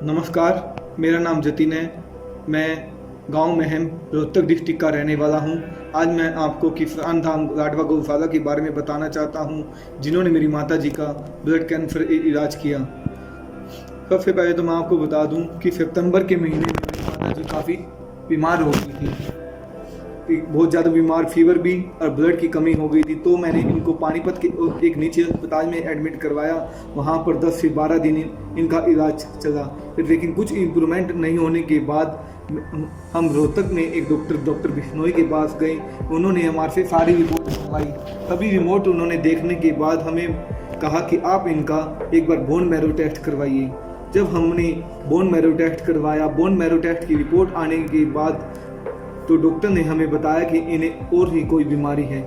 नमस्कार, मेरा नाम जतिन है। मैं गांव महम रोहतक डिस्ट्रिक्ट का रहने वाला हूं। आज मैं आपको किसान धाम लाडवा गौशाला के बारे में बताना चाहता हूं, जिन्होंने मेरी माता जी का ब्लड कैंसर इलाज किया। सबसे पहले तो मैं आपको बता दूं कि सितंबर के महीने में मेरी माता जी काफ़ी बीमार हो गई थी, बहुत ज़्यादा बीमार, फीवर भी और ब्लड की कमी हो गई थी। तो मैंने इनको पानीपत के एक निजी अस्पताल में एडमिट करवाया। वहाँ पर 10 से 12 दिन इनका इलाज चला, लेकिन कुछ इम्प्रूवमेंट नहीं होने के बाद हम रोहतक में एक डॉक्टर बिश्नोई के पास गए। उन्होंने हमारे से सारी रिपोर्ट मंगवाई। सभी रिपोर्ट उन्होंने देखने के बाद हमें कहा कि आप इनका एक बार बोन मैरो टेस्ट करवाइए। जब हमने बोन मैरो टेस्ट करवाया, बोन मैरो टेस्ट की रिपोर्ट आने के बाद तो डॉक्टर ने हमें बताया कि इन्हें और ही कोई बीमारी है।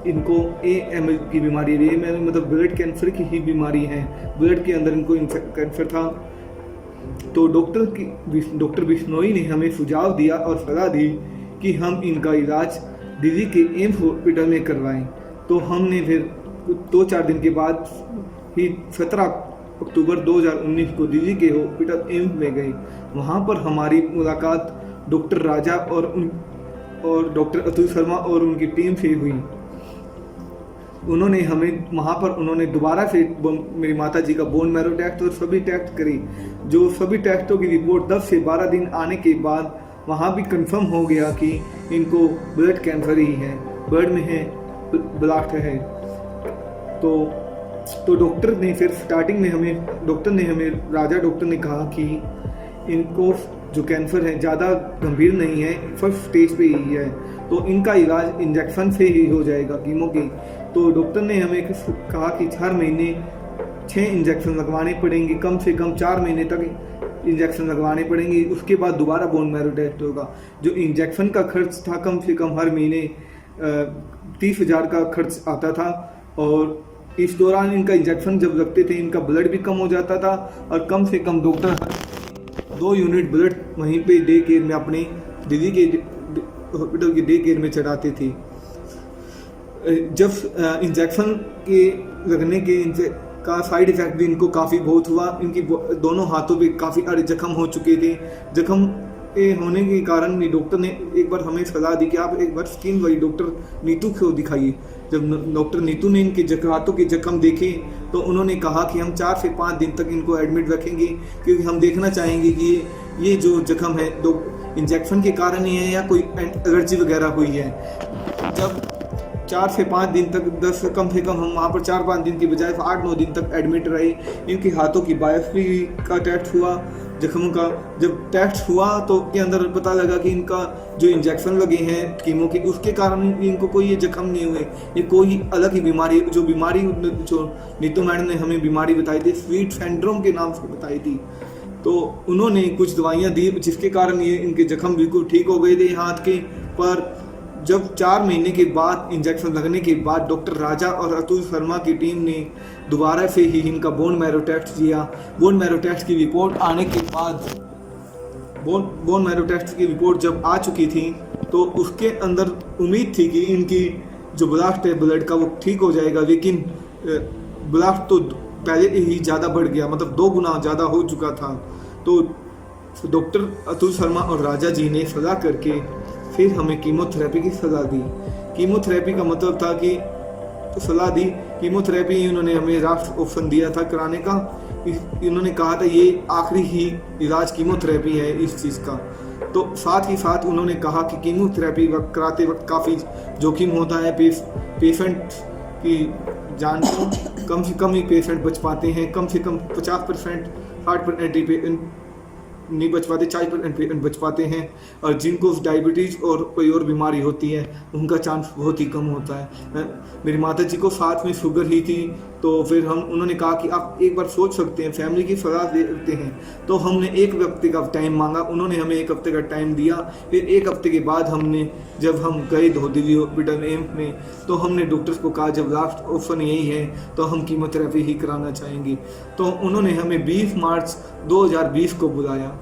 इनको AML की बीमारी है, मतलब ब्लड कैंसर की ही बीमारी है। ब्लड के अंदर इनको कैंसर था। तो डॉक्टर बिश्नोई ने हमें सुझाव दिया और सलाह दी कि हम इनका इलाज दिल्ली के एम्स हॉस्पिटल में करवाएं। तो हमने फिर 2-4 दिन के बाद ही 17 अक्टूबर 2019 को दिल्ली के हॉस्पिटल एम्स में गए। वहाँ पर हमारी मुलाकात डॉक्टर राजा और डॉक्टर अतुल शर्मा और उनकी टीम से हुई। उन्होंने हमें वहाँ पर दोबारा से मेरी माता जी का बोन मैरो टेस्ट और सभी टेस्ट करी। जो सभी टेस्टों की रिपोर्ट 10 से 12 दिन आने के बाद वहाँ भी कंफर्म हो गया कि इनको ब्लड कैंसर ही है, ब्लड में है, ब्लास्ट है। तो डॉक्टर ने फिर स्टार्टिंग में राजा डॉक्टर ने कहा कि इनको जो कैंसर है ज़्यादा गंभीर नहीं है, फर्स्ट स्टेज पे ही है, तो इनका इलाज इंजेक्शन से ही हो जाएगा, कीमो की। तो डॉक्टर ने हमें कहा कि 4 महीने 6 इंजेक्शन लगवाने पड़ेंगे, कम से कम 4 महीने तक इंजेक्शन लगवाने पड़ेंगे। उसके बाद दोबारा बोन मैरो टेस्ट होगा। जो इंजेक्शन का खर्च था, कम से कम हर महीने 30,000 का खर्च आता था। और इस दौरान इनका इंजेक्शन जब लगते थे, इनका ब्लड भी कम हो जाता था और कम से कम डॉक्टर 2 यूनिट ब्लड वहीं पे डे केयर में अपने दिल्ली के हॉस्पिटल के डे केयर में चढ़ाते थे। जब इंजेक्शन के लगने के का साइड इफेक्ट भी इनको काफ़ी बहुत हुआ। इनकी दोनों हाथों पे काफ़ी सारे जख्म हो चुके थे। जख्म होने के कारण डॉक्टर ने एक बार हमें सलाह दी कि आप एक बार स्किन वाली डॉक्टर नीतू को दिखाइए। जब डॉक्टर नीतू ने इनके हाथों के जख्म देखे तो उन्होंने कहा कि हम 4 से 5 दिन तक इनको एडमिट रखेंगे, क्योंकि हम देखना चाहेंगे कि ये जो जख्म है इंजेक्शन के कारण ही है या कोई एलर्जी वगैरह हुई है। जब 4 से 5 दिन तक कम से कम हम वहाँ पर 4-5 दिन की बजाय 8-9 दिन तक एडमिट रहे। इनके हाथों की बायोप्सी का टेस्ट हुआ, जख्मों का जब टेस्ट हुआ तो के अंदर पता लगा कि इनका जो इंजेक्शन लगे हैं कीमो के, उसके कारण इनको कोई ये जख्म नहीं हुए। ये कोई अलग ही बीमारी, जो नीतू मैडम ने हमें बीमारी बताई थी, स्वीट सिंड्रोम के नाम से बताई थी। तो उन्होंने कुछ दवाइयाँ दी जिसके कारण ये इनके जख्म बिल्कुल ठीक हो गए थे हाथ के। पर जब 4 महीने के बाद इंजेक्शन लगने के बाद डॉक्टर राजा और अतुल शर्मा की टीम ने दोबारा से ही इनका बोन मैरो टेस्ट किया। बोन मैरो टेस्ट की रिपोर्ट आने के बाद बोन मैरो टेस्ट की रिपोर्ट जब आ चुकी थी तो उसके अंदर उम्मीद थी कि इनकी जो ब्लास्ट है ब्लड का वो ठीक हो जाएगा, लेकिन ब्लास्ट तो पहले ही ज़्यादा बढ़ गया, मतलब 2 गुना ज़्यादा हो चुका था। तो डॉक्टर अतुल शर्मा और राजा जी ने सलाह करके फिर हमें कीमोथेरेपी की सलाह दी। कीमोथेरेपी का मतलब था कि सलाह दी कीमोथेरेपी उन्होंने हमें लास्ट ऑप्शन दिया था कराने का। इन्होंने कहा था ये आखिरी ही इलाज कीमोथेरेपी है इस चीज़ का। तो साथ ही साथ उन्होंने कहा कि कीमोथेरेपी कराते वक्त काफ़ी जोखिम होता है। पेशेंट की जान को कम से कम ही पेशेंट बच पाते हैं, कम से कम 50%, 60% नहीं बच पाते, 40% बच पाते हैं। और जिनको डायबिटीज़ और कोई और बीमारी होती है उनका चांस बहुत ही कम होता है। मेरी माता जी को साथ में शुगर ही थी, तो फिर उन्होंने कहा कि आप एक बार सोच सकते हैं, फैमिली की सलाह देते हैं। तो हमने 1 हफ्ते का टाइम मांगा, उन्होंने हमें 1 हफ्ते का टाइम दिया। फिर 1 हफ्ते के बाद जब हम गए दिल्ली हॉस्पिटल एम्स में, तो हमने डॉक्टर्स को कहा जब लास्ट ऑप्शन यही है तो हम कीमोथेरेपी ही कराना चाहेंगे। तो उन्होंने हमें 20 मार्च 2020 को बुलाया।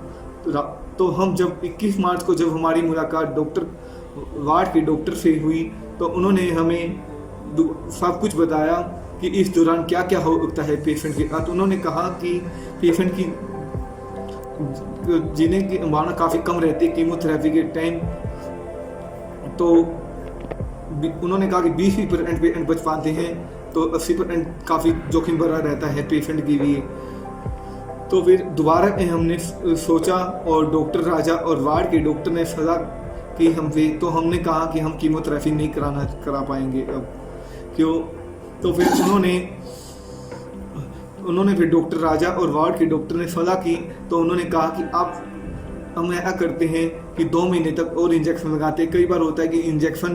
तो हम जब 21 मार्च को जब हमारी मुलाकात वार्ड के डॉक्टर से हुई तो उन्होंने हमें सब कुछ बताया कि इस दौरान क्या क्या होता है पेशेंट के साथ। उन्होंने कहा कि पेशेंट की जीने की संभावना काफ़ी कम रहती है कीमोथेरेपी के टाइम। तो उन्होंने कहा कि 20% पेशेंट बच पाते हैं, तो 80% काफ़ी जोखिम भरा रहता है पेशेंट के लिए। तो फिर दोबारा हमने सोचा और डॉक्टर राजा और वार्ड के डॉक्टर ने सलाह की हमसे, तो हमने कहा कि हम कीमोथेरेपी नहीं करा पाएंगे अब, क्यों। तो फिर उन्होंने फिर डॉक्टर राजा और वार्ड के डॉक्टर ने सलाह की, तो उन्होंने कहा कि आप हम ऐसा करते हैं कि 2 महीने तक और इंजेक्शन लगाते हैं। कई बार होता है कि इंजेक्शन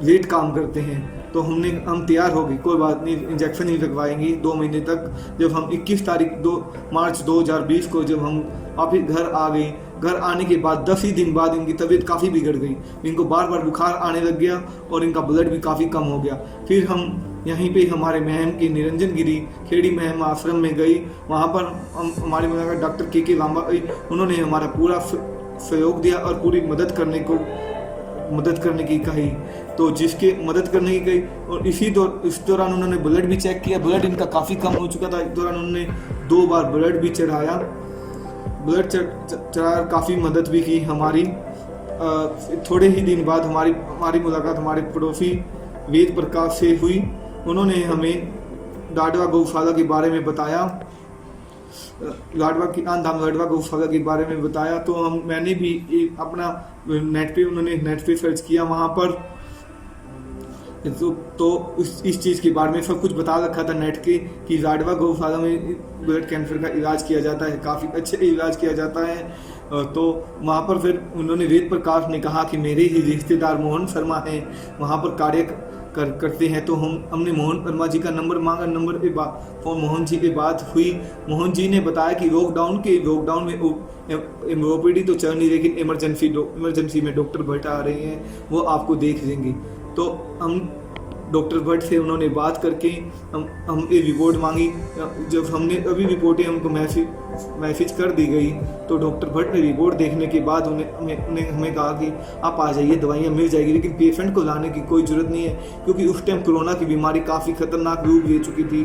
लेट काम करते हैं, तो हम तैयार हो गए, कोई बात नहीं, इंजेक्शन ही लगवाएंगे 2 महीने तक। जब हम 21 तारीख 2 मार्च 2020 को जब हम वापिस घर आ गए, घर आने के बाद 10 ही दिन बाद इनकी तबीयत काफ़ी बिगड़ गई, इनको बार बार बुखार आने लग गया और इनका ब्लड भी काफ़ी कम हो गया। फिर हम यहीं पे हमारे महम की निरंजन गिरी खेड़ी महम आश्रम में गई, वहाँ पर हमारे डॉक्टर के लांबा, उन्होंने हमारा पूरा सहयोग दिया और पूरी मदद करने की कही, तो जिसके मदद करने की कही। और इस दौरान उन्होंने ब्लड भी चेक किया, ब्लड इनका काफ़ी कम हो चुका था। इस दौरान उन्होंने 2 बार ब्लड भी चढ़ाया, ब्लड चढ़ा काफ़ी मदद भी की हमारी। थोड़े ही दिन बाद हमारी मुलाकात हमारे पड़ोसी वेद प्रकाश से हुई। उन्होंने हमें लाडवा गौशाला के बारे में बताया, लाडवा की आंधाम लाडवा गौशाला के बारे में बताया। तो मैंने भी अपना उन्होंने नेट पे सर्च किया, वहाँ पर तो इस चीज़ के बारे में सब कुछ बता रखा था नेट के कि लाडवा गौशाला में ब्लड कैंसर का इलाज किया जाता है, काफ़ी अच्छे इलाज किया जाता है। तो वहाँ पर फिर उन्होंने वेद प्रकाश ने कहा कि मेरे ही रिश्तेदार मोहन शर्मा हैं, वहाँ पर कार्य करते हैं। तो हमने मोहन शर्मा जी का नंबर मांगा, नंबर पे मोहन जी की बात हुई। मोहन जी ने बताया कि लॉकडाउन में ओपीडी तो चल नहीं, लेकिन इमरजेंसी में डॉक्टर भट्ट आ रहे हैं, वो आपको देख लेंगे। तो हम डॉक्टर भट्ट से उन्होंने बात करके हम ये रिपोर्ट मांगी। जब हमने अभी रिपोर्टें हमको मैसेज कर दी गई, तो डॉक्टर भट्ट ने रिपोर्ट देखने के बाद हमें कहा कि आप आ जाइए, दवाइयाँ मिल जाएगी, लेकिन पेशेंट को लाने की कोई ज़रूरत नहीं है, क्योंकि उस टाइम कोरोना की बीमारी काफ़ी खतरनाक रूप ले चुकी थी,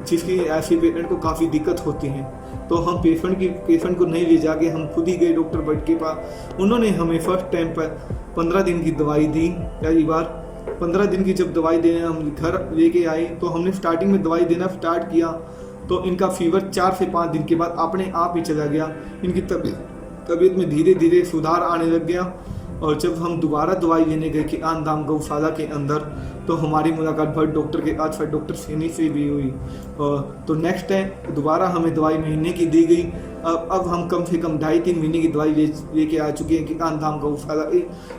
जिसकी ऐसे पेशेंट को काफ़ी दिक्कत होती है। तो हम पेशेंट को नहीं ले जाके हम खुद ही गए डॉक्टर भट्ट के पास। उन्होंने हमें फर्स्ट टाइम पर 15 दिन की दवाई दी। पहली बार 15 दिन की जब दवाई देने हम घर लेके आए, तो हमने स्टार्टिंग में दवाई देना स्टार्ट किया, तो इनका फीवर 4 से 5 दिन के बाद अपने आप ही चला गया। इनकी तबीयत में धीरे धीरे सुधार आने लग गया। और जब हम दोबारा दवाई लेने गए कि आंधाम गौशाला के अंदर, तो हमारी मुलाकात भट्ट डॉक्टर के आज फिर डॉक्टर सैनी से भी हुई। तो नेक्स्ट टाइम दोबारा हमें दवाई महीने की दी गई। अब हम कम से कम 2.5-3 महीने की दवाई लेके आ चुके हैं कि आंधाम गौशाला।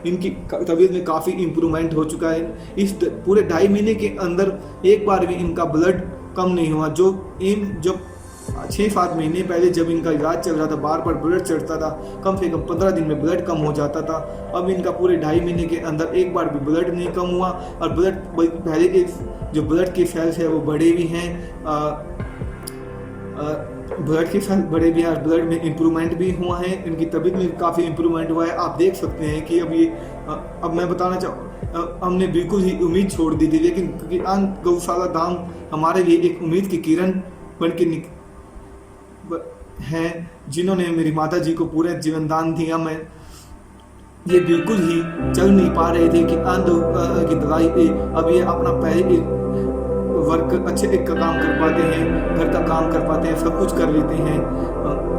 इनकी तबीयत में काफ़ी इम्प्रूवमेंट हो चुका है। इस पूरे 2.5 महीने के अंदर एक बार भी इनका ब्लड कम नहीं हुआ। जब 6-7 महीने पहले जब इनका इलाज चल रहा था, बार बार ब्लड चढ़ता था, कम से कम 15 दिन में ब्लड कम हो जाता था। अब इनका पूरे 2.5 महीने के अंदर एक बार भी ब्लड नहीं कम हुआ, और ब्लड पहले के जो ब्लड के सेल्स है वो बड़े भी हैं, ब्लड के सेल्स बड़े भी हैं, और ब्लड में इम्प्रूवमेंट भी हुआ है। इनकी तबीयत में काफ़ी इम्प्रूवमेंट हुआ है। आप देख सकते हैं कि अब मैं बताना हमने बिल्कुल ही उम्मीद छोड़ दी थी, लेकिन क्योंकि गौशाला धाम हमारे लिए एक उम्मीद की किरण बन के हैं, जिन्होंने मेरी माता जी को पूरे जीवन दान दिया। मैं ये बिल्कुल ही चल नहीं पा रहे थे कि की दवाई पे अब ये अपना पहले वर्क अच्छे का काम कर पाते हैं, घर का काम कर पाते हैं, सब कुछ कर लेते हैं।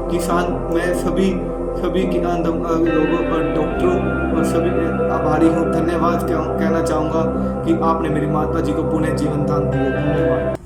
किसान मैं सभी किसान लोगों और डॉक्टरों और सभी आभारी हूँ, धन्यवाद कहना चाहूँगा कि आपने मेरी माता जी को पुनः जीवन दान दिया। धन्यवाद।